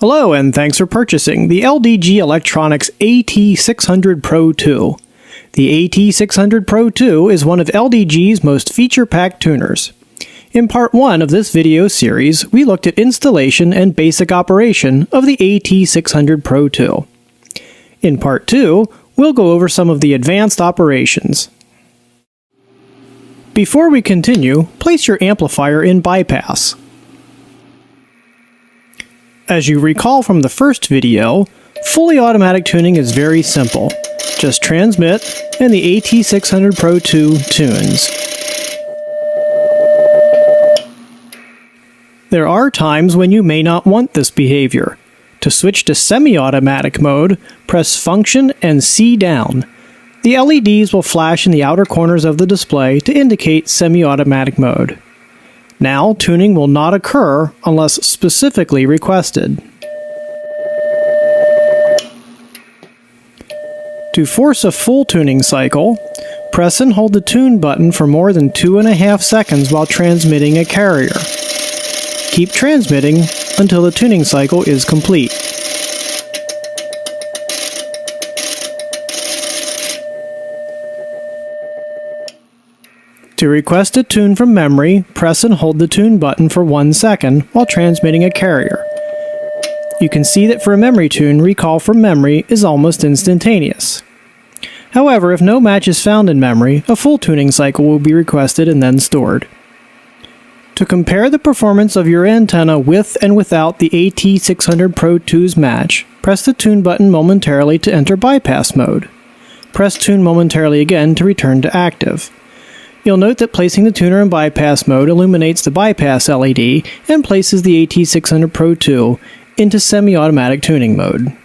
Hello and thanks for purchasing the LDG Electronics AT600ProII. The AT600ProII is one of LDG's most feature-packed tuners. In Part 1 of this video series, we looked at installation and basic operation of the AT600ProII. In Part 2, we'll go over some of the advanced operations. Before we continue, place your amplifier in bypass. As you recall from the first video, fully automatic tuning is very simple. Just transmit, and the AT600ProII tunes. There are times when you may not want this behavior. To switch to semi-automatic mode, press Function and C down. The LEDs will flash in the outer corners of the display to indicate semi-automatic mode. Now, tuning will not occur unless specifically requested. To force a full tuning cycle, press and hold the tune button for more than 2.5 seconds while transmitting a carrier. Keep transmitting until the tuning cycle is complete. To request a tune from memory, press and hold the tune button for 1 second while transmitting a carrier. You can see that for a memory tune, recall from memory is almost instantaneous. However, if no match is found in memory, a full tuning cycle will be requested and then stored. To compare the performance of your antenna with and without the AT600ProII's match, press the tune button momentarily to enter bypass mode. Press tune momentarily again to return to active. You'll note that placing the tuner in bypass mode illuminates the bypass LED and places the AT600ProII into semi-automatic tuning mode.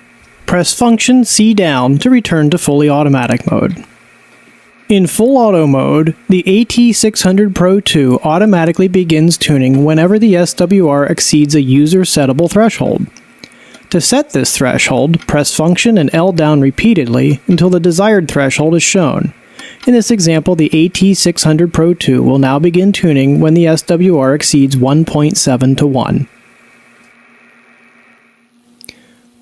Press Function C down to return to fully automatic mode. In full auto mode, the AT600ProII automatically begins tuning whenever the SWR exceeds a user-settable threshold. To set this threshold, press Function and L down repeatedly until the desired threshold is shown. In this example, the AT600ProII will now begin tuning when the SWR exceeds 1.7 to 1.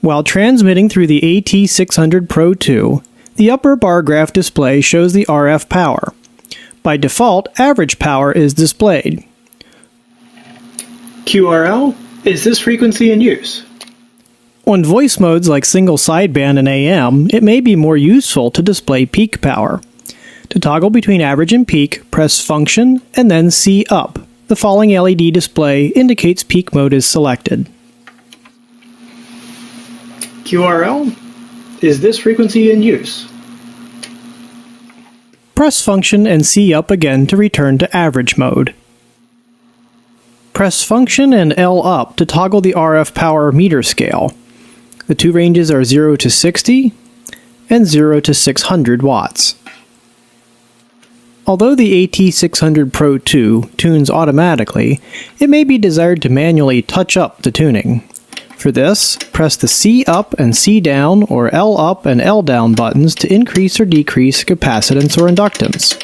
While transmitting through the AT600ProII, the upper bar graph display shows the RF power. By default, average power is displayed. QRL, is this frequency in use? On voice modes like single sideband and AM, it may be more useful to display peak power. To toggle between average and peak, press Function and then C up. The falling LED display indicates peak mode is selected. QRL, is this frequency in use? Press Function and C up again to return to average mode. Press Function and L up to toggle the RF power meter scale. The two ranges are 0 to 60 and 0 to 600 watts. Although the AT600ProII tunes automatically, it may be desired to manually touch up the tuning. For this, press the C up and C down or L up and L down buttons to increase or decrease capacitance or inductance.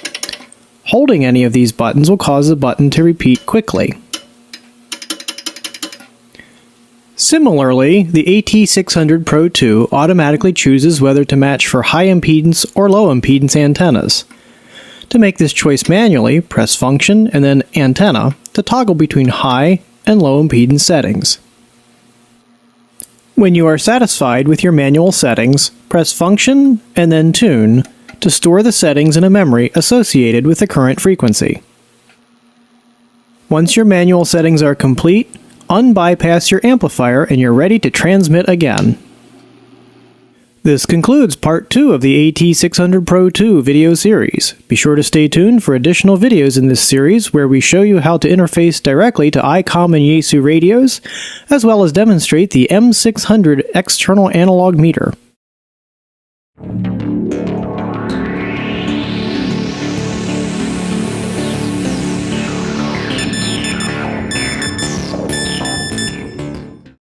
Holding any of these buttons will cause the button to repeat quickly. Similarly, the AT600ProII automatically chooses whether to match for high impedance or low impedance antennas. To make this choice manually, press Function and then Antenna to toggle between high and low impedance settings. When you are satisfied with your manual settings, press Function and then Tune to store the settings in a memory associated with the current frequency. Once your manual settings are complete, unbypass your amplifier and you're ready to transmit again. This concludes Part 2 of the AT600ProII video series. Be sure to stay tuned for additional videos in this series where we show you how to interface directly to ICOM and Yaesu radios, as well as demonstrate the M600 external analog meter.